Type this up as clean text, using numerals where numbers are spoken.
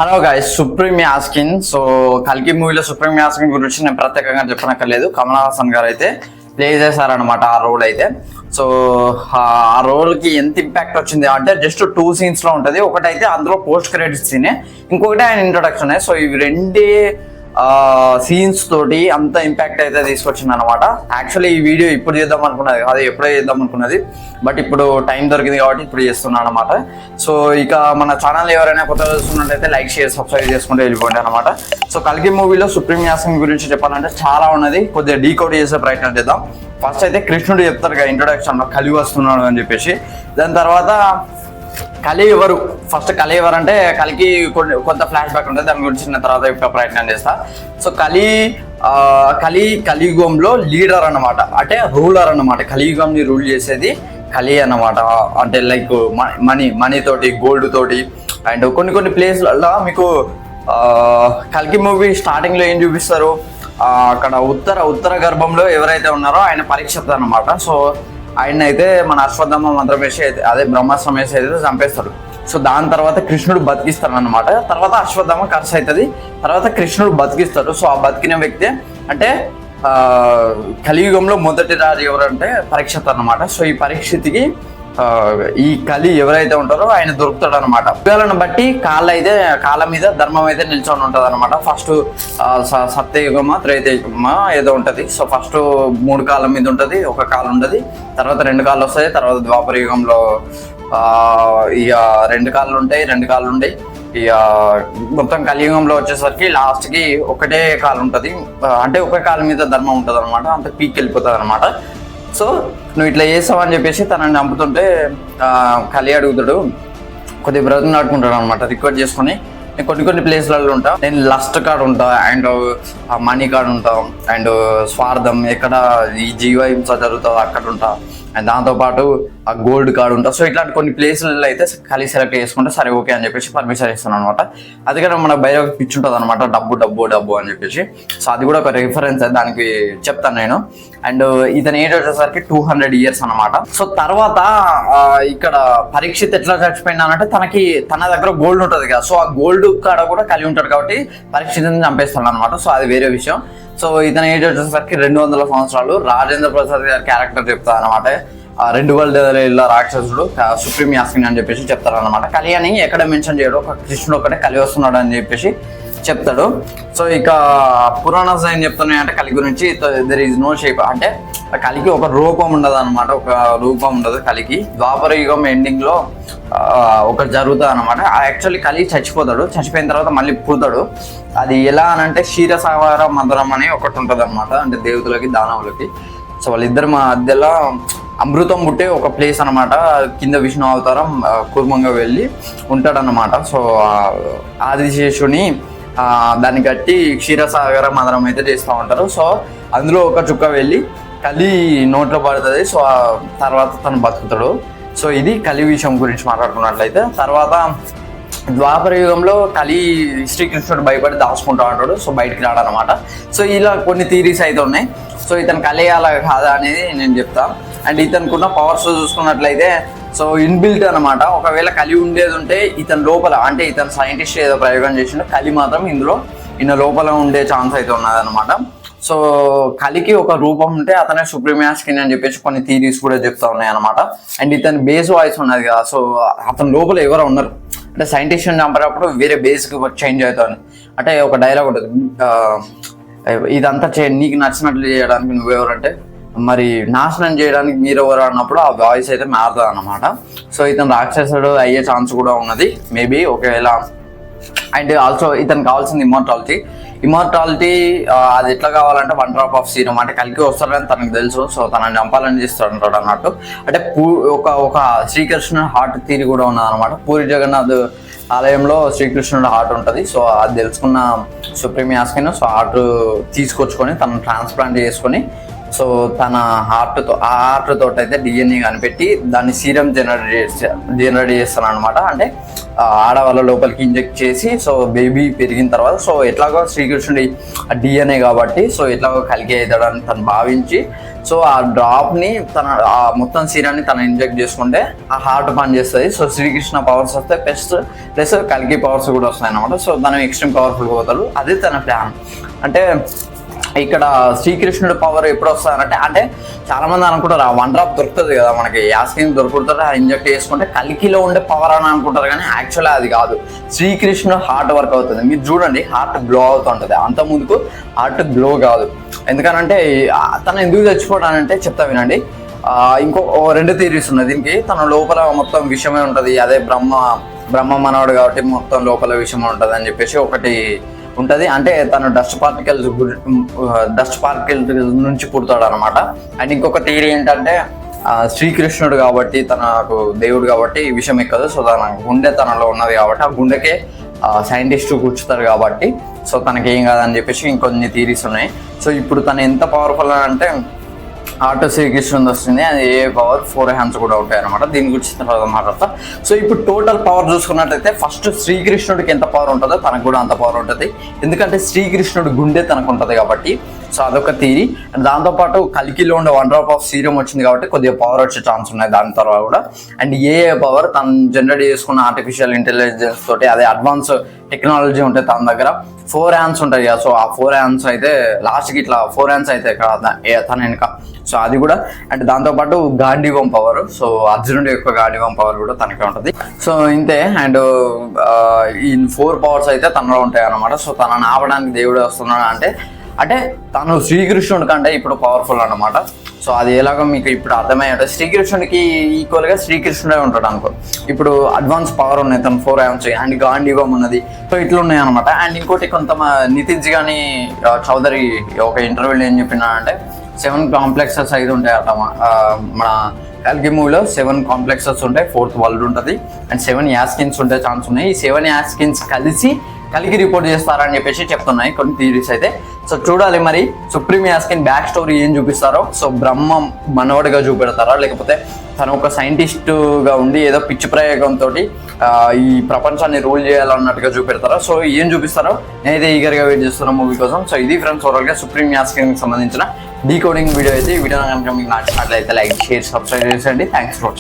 Hello guys, Supreme యాస్కిన్. So కల్కి మూవీలో సుప్రీం యాస్కిన్ గురించి నేను ప్రత్యేకంగా చెప్పనక్కర్లేదు. కమల్ హాసన్ గారు అయితే ప్లే చేశారనమాట ఆ రోల్ అయితే. సో ఆ రోల్కి ఎంత ఇంపాక్ట్ వచ్చింది అంటే జస్ట్ 2 సీన్స్లో ఉంటుంది. ఒకటైతే అందులో పోస్ట్ క్రెడిట్స్ సీనే, ఇంకొకటి ఆయన ఇంట్రొడక్షన్. సో ఇవి రెండే సీన్స్ తోటి అంత ఇంపాక్ట్ అయితే తీసుకొచ్చింది అనమాట. యాక్చువల్లీ ఈ వీడియో ఇప్పుడు చేద్దాం అనుకున్నది, అదే ఎప్పుడే చేద్దాం అనుకున్నది, బట్ ఇప్పుడు టైం దొరికింది కాబట్టి ఇప్పుడు చేస్తున్నాను అనమాట. సో ఇక మన ఛానల్ ఎవరైనా కొత్త చూస్తున్నట్టయితే లైక్, షేర్, సబ్స్క్రైబ్ చేసుకుంటే వెళ్ళిపోండి అనమాట. సో కల్కి మూవీలో సుప్రీం యాస్కిన్ గురించి చెప్పాలంటే చాలా ఉన్నది, కొద్దిగా డీకోడ్ చేసే ప్రయత్నం చేద్దాం. ఫస్ట్ అయితే కృష్ణుడు చెప్తారు కదా ఇంట్రొడక్షన్లో, కలి వస్తున్నాడు అని చెప్పేసి. దాని తర్వాత కలి ఎవరు, ఫస్ట్ కలి ఎవరు అంటే కలికి కొంత ఫ్లాష్ బ్యాక్ ఉంటుంది, దాని గురించి నేను తర్వాత చెప్పే ప్రయత్నం చేస్తా. సో కలియుగంలో లీడర్ అన్నమాట, అంటే రూలర్ అన్నమాట. కలియుగంని రూల్ చేసేది కలి అన్నమాట. అంటే లైక్ మనీ తోటి, గోల్డ్ తోటి, అండ్ కొన్ని ప్లేస్లలో మీకు కల్కి మూవీ స్టార్టింగ్లో ఏం చూపిస్తారు, అక్కడ ఉత్తర గర్భంలో ఎవరైతే ఉన్నారో ఆయన పరీక్షిస్తారు అన్నమాట. సో ఆయన అయితే మన అశ్వత్థామ మంత్రం వేసి అయితే, అదే బ్రహ్మాస్త్రం వేసి అయితే చంపేస్తాడు. సో దాని తర్వాత కృష్ణుడు బతికిస్తాడు అనమాట. తర్వాత అశ్వత్థామ ఖర్చు అవుతుంది, తర్వాత కృష్ణుడు బతికిస్తాడు. సో ఆ బతికిన వ్యక్తి అంటే కలియుగంలో మొదటి రాజు ఎవరంటే పరీక్షిత్ అనమాట. సో ఈ పరీక్షిత్కి ఈ కలి ఎవరైతే ఉంటారో ఆయన దొరుకుతాడు అనమాట. యుగాలను బట్టి కాళ్ళ మీద ధర్మం అయితే నిల్చొని ఉంటుంది అనమాట. ఫస్ట్ సత్యయుగమా త్రేతయుగమా ఏదో ఉంటుంది. సో ఫస్ట్ 3 కాళ్ళ మీద ఉంటుంది, 1 కాలు ఉంటుంది, తర్వాత 2 కాళ్ళు వస్తాయి, తర్వాత ద్వాపర యుగంలో ఇక 2 కాళ్ళు ఉంటాయి, 2 కాళ్ళు ఉంటాయి. ఇక మొత్తం కలియుగంలో వచ్చేసరికి లాస్ట్కి 1 కాలు ఉంటుంది, అంటే 1 కాలు మీద ధర్మం ఉంటుంది అనమాట. అంత పీక్ వెళ్ళిపోతుంది అనమాట. సో నువ్వు ఇట్లా చేస్తావు అని చెప్పేసి తనని చంపుతుంటే కలి అడుగుతాడు, కొద్దిగా బ్రతుకు నాటుకుంటాడు అనమాట. రిక్వెస్ట్ చేసుకుని నేను కొన్ని ప్లేస్లలో ఉంటా, నేను లస్ట్ కార్డ్ ఉంటా, అండ్ మనీ కార్డ్ ఉంటా, అండ్ స్వార్థం ఎక్కడ ఈ జీవహింస జరుగుతుందో అక్కడ ఉంటా, అండ్ దాంతోపాటు ఆ గోల్డ్ కార్డ్ ఉంటా. సో ఇట్లాంటి కొన్ని ప్లేస్లలో అయితే కలిసి సెలెక్ట్ చేసుకుంటే సరే ఓకే అని చెప్పేసి పర్మిషన్ ఇస్తాను అనమాట. అది కూడా మన బయట పిచ్చి ఉంటుంది అనమాట, డబ్బు అని చెప్పేసి. సో అది కూడా ఒక రిఫరెన్స్ దానికి చెప్తాను నేను. అండ్ ఇతని ఏజ్ వచ్చేసరికి 200 years అనమాట. సో తర్వాత ఇక్కడ పరీక్షిత్ ఎట్లా చచ్చిపోయినానంటే తన దగ్గర గోల్డ్ ఉంటుంది కదా, సో ఆ గోల్డ్ కాడ కూడా కలిగి ఉంటాడు కాబట్టి పరీక్షిత్ని చంపేస్తాడు అనమాట. సో అది వేరే విషయం. సో ఇతని ఏజ్ వచ్చేసరికి 200 సంవత్సరాలు. రాజేంద్ర ప్రసాద్ గారి క్యారెక్టర్ చెప్తారు అనమాట. 2 వరల్డ్ రాక్షసుడు సుప్రీం యాస్కిన్ అని చెప్పేసి చెప్తారు అనమాట. కలి అని ఎక్కడ మెన్షన్ చేయడు, ఒక కృష్ణుడు ఒకటే కలి వస్తున్నాడు అని చెప్పేసి చెప్తాడు. సో ఇక పురాణాస్ ఏం చెప్తున్నాయి అంటే కలి గురించి, దెర్ ఈజ్ నో షేప్, అంటే కలికి ఒక రూపం ఉండదు అనమాట, ఒక రూపం ఉండదు కలికి. ద్వాపర యుగం ఎండింగ్ లో ఒకటి జరుగుతుంది అనమాట. యాక్చువల్లీ కలి చచ్చిపోయిన తర్వాత మళ్ళీ పుడతాడు. అది ఎలా అని అంటే క్షీరసాగర మధురం అని ఒకటి ఉంటుంది అనమాట, అంటే దేవతలకి దానవులకి. సో వాళ్ళిద్దరి మధ్యలో అమృతం పుట్టే ఒక ప్లేస్ అనమాట. కింద విష్ణు అవతారం కూర్మంగా వెళ్ళి ఉంటాడనమాట. సో ఆదిశేషుని దాన్ని కట్టి క్షీరసాగర మధురం అయితే చేస్తూ ఉంటారు. సో అందులో ఒక చుక్క వెళ్ళి కలి నోట్లో పడుతుంది. సో తర్వాత తను బతుకుతాడు. సో ఇది కలి విషయం గురించి మాట్లాడుకున్నట్లయితే, తర్వాత ద్వాపర యుగంలో కలి శ్రీకృష్ణుడు భయపడి దాచుకుంటా ఉంటాడు. సో బయటికి రాడనమాట. సో ఇలా కొన్ని థీరీస్ అయితే ఉన్నాయి. సో ఇతను కలియాలా కాదా అనేది నేను చెప్తాను. అండ్ ఇతనుకున్న పవర్స్ చూసుకున్నట్లయితే సో ఇన్బిల్ట్ అనమాట. ఒకవేళ కలి ఉండేది ఉంటే ఇతని లోపల, అంటే ఇతను సైంటిస్ట్ ఏదో ప్రయోగం చేసిండు, కలి మాత్రం ఈయన లోపల ఉండే ఛాన్స్ అయితే ఉన్నది అనమాట. సో కలికి ఒక రూపం ఉంటే అతనే సుప్రీం యాస్కిన్ అని చెప్పేసి కొన్ని థీరీస్ కూడా చెప్తా ఉన్నాయి అనమాట. అండ్ ఇతని బేస్ వాయిస్ ఉన్నది కదా, సో అతని లోపల ఎవరో ఉన్నారు, అంటే సైంటిస్ట్ చంపేటప్పుడు వేరే బేస్కి చేంజ్ అవుతాను. అంటే ఒక డైలాగ్ ఉంటుంది, ఇదంతా నీకు నచ్చినట్లు చేయడానికి నువ్వెవరంటే మరి నాశనం చేయడానికి మీరెవరు అన్నప్పుడు ఆ వాయిస్ అయితే మారుతుంది అన్నమాట. సో ఇతను రాక్షసుడు అయ్యే ఛాన్స్ కూడా ఉన్నది మేబీ ఒకవేళ. అండ్ ఆల్సో ఇతను కావాల్సింది ఇమార్టాలిటీ. అది ఎట్లా కావాలంటే 1 drop of serum, అంటే కలికి వస్తాడని తనకు తెలుసు. సో తనని చంపాలని చేస్తాడు అన్నట్టు. అంటే ఒక శ్రీకృష్ణుడు హార్ట్ థీరీ కూడా ఉన్నది అనమాట. పూరి జగన్నాథ్ ఆలయంలో శ్రీకృష్ణుడు హార్ట్ ఉంటుంది. సో అది తెలుసుకున్న సుప్రీం యాస్కిన్ సో హార్ట్ తీసుకొచ్చుకొని తను ట్రాన్స్ప్లాంట్ చేసుకొని సో తన హార్ట్ తోటి అయితే డిఎన్ఏ కనిపెట్టి దాన్ని సీరం జనరేట్ చేస్తాను అనమాట. అంటే ఆడవాళ్ళ లోపలికి ఇంజెక్ట్ చేసి సో బేబీ పెరిగిన తర్వాత సో ఎట్లాగో శ్రీకృష్ణుడి డిఎన్ఏ కాబట్టి సో ఎట్లాగో కలిగి అవుతాడని తను భావించి సో ఆ డ్రాప్ని ఆ మొత్తం సీరాన్ని తను ఇంజెక్ట్ చేసుకుంటే ఆ హార్ట్ పనిచేస్తుంది. సో శ్రీకృష్ణ పవర్స్ వస్తే ప్లస్ కలిగి పవర్స్ కూడా వస్తాయి అనమాట. సో తను ఎక్స్ట్రీమ్ పవర్ఫుల్ పోతాడు. అదే తన ప్లాన్. అంటే ఇక్కడ శ్రీకృష్ణుడి పవర్ ఎప్పుడు వస్తారంటే అంటే చాలా మంది అనుకుంటారు ఆ 1 డ్రాప్ దొరుకుతుంది కదా మనకి, యాస్కిన్ దొరుకుతుంది, ఇంజెక్ట్ చేసుకుంటే కలికిలో ఉండే పవర్ అని అనుకుంటారు. కానీ యాక్చువల్లీ అది కాదు. శ్రీకృష్ణుడు హార్ట్ వర్క్ అవుతుంది. మీరు చూడండి హార్ట్ గ్లో అవుతుంటుంది. అంత ముందుకు హార్ట్ గ్లో కాదు. ఎందుకనంటే తను ఎందుకు చచ్చిపోవడానంటే చెప్తా వినండి. ఇంకో 2 థియరీస్ ఉన్నాయి దీనికి. తన లోపల మొత్తం విషయమే ఉంటుంది. అదే బ్రహ్మ మనవాడు కాబట్టి మొత్తం లోపల విషయం ఉంటుంది అని చెప్పేసి ఒకటి ఉంటుంది. అంటే తను డస్ట్ పార్టికల్స్ నుంచి పుడతాడు అనమాట. అండ్ ఇంకొక థియరీ ఏంటంటే శ్రీకృష్ణుడు కాబట్టి తనకు దేవుడు కాబట్టి ఈ విషయం ఎక్కదు. సో తన గుండె తనలో ఉన్నది కాబట్టి ఆ గుండెకే సైంటిస్ట్ కూర్చుతారు కాబట్టి సో తనకి ఏం కాదని చెప్పేసి ఇంకొన్ని థియరీస్ ఉన్నాయి. సో ఇప్పుడు తను ఎంత పవర్ఫుల్ అంటే ఆటో శ్రీకృష్ణుడు వస్తుంది. అది ఏ పవర్ 4 హ్యాండ్స్ కూడా ఉంటాయి అనమాట. దీని గురించి తర్వాత మాట్లాడతా. సో ఇప్పుడు టోటల్ పవర్ చూసుకున్నట్లయితే ఫస్ట్ శ్రీకృష్ణుడికి ఎంత పవర్ ఉంటుందో తనకు కూడా అంత పవర్ ఉంటుంది. ఎందుకంటే శ్రీకృష్ణుడు గుండె తనకు ఉంటుంది కాబట్టి. సో అదొక థియరీ. అండ్ దాంతోపాటు కలికిలో ఉండే 1 డ్రాప్ ఆఫ్ సీరం వచ్చింది కాబట్టి కొద్దిగా పవర్ వచ్చే ఛాన్స్ ఉన్నాయి దాని తర్వాత కూడా. అండ్ ఏ పవర్ తను జనరేట్ చేసుకున్న ఆర్టిఫిషియల్ ఇంటెలిజెన్స్ తోటి అదే అడ్వాన్స్ టెక్నాలజీ ఉంటాయి తన దగ్గర. 4 హ్యాండ్స్ ఉంటాయి కదా. సో ఆ 4 హ్యాండ్స్ అయితే లాస్ట్కి ఇట్లా 4 హ్యాండ్స్ అయితే తన వెనుక. సో అది కూడా. అండ్ దాంతోపాటు గాంధీవం పవర్. సో అర్జునుడి యొక్క గాంధీవం పవర్ కూడా తనకే ఉంటుంది. సో ఇంతే. అండ్ ఈ 4 పవర్స్ అయితే తనలో ఉంటాయి అన్నమాట. సో తనని ఆపడానికి దేవుడు వస్తున్నాడు అంటే తను శ్రీకృష్ణుడి కంటే ఇప్పుడు పవర్ఫుల్ అన్నమాట. సో అది ఎలాగో మీకు ఇప్పుడు అర్థమయ్యాడు. శ్రీకృష్ణుడికి ఈక్వల్గా శ్రీకృష్ణుడే ఉంటాడు అనుకో. ఇప్పుడు అడ్వాన్స్ పవర్ ఉన్నాయి తను 4 హ్యాండ్స్ అండ్ గాంధీవం ఉన్నది. సో ఇట్లా ఉన్నాయి అనమాట. అండ్ ఇంకోటి నితిజ్ గాని చౌదరి ఒక ఇంటర్వ్యూలో ఏం చెప్పినా అంటే 7 కాంప్లెక్సెస్ అయితే ఉంటాయి అట. మన కల్కి మూవీలో 7 కాంప్లెక్సెస్ ఉంటాయి. 4th వరల్డ్ ఉంటుంది. అండ్ 7 యాస్కిన్స్ ఉంటే ఛాన్స్ ఉన్నాయి. ఈ 7 యాస్కిన్స్ కలిగి రిపోర్ట్ చేస్తారని చెప్పేసి చెప్తున్నాయి కొన్ని థియరీస్ అయితే. సో చూడాలి మరి సుప్రీం యాస్కిన్ బ్యాక్ స్టోరీ ఏం చూపిస్తారో. సో బ్రహ్మ మనవడిగా చూపెడతారా లేకపోతే తను ఒక సైంటిస్టుగా ఉండి ఏదో పిచ్చి ప్రయోగంతో ఈ ప్రపంచాన్ని రూల్ చేయాలన్నట్టుగా చూపెడతారా. సో ఏం చూపిస్తారో నేనైతే ఈగర్గా వెయిట్ చేస్తున్నా మూవీ కోసం. సో ఇది ఫ్రెండ్స్ ఓవరాల్గా సుప్రీం యాస్కిన్కి సంబంధించిన డీకోడింగ్ వీడియో అయితే. ఈ వీడియో కనుక మీకు నచ్చినట్లయితే లైక్, షేర్, సబ్స్క్రైబ్ చేసేయండి. Thanks for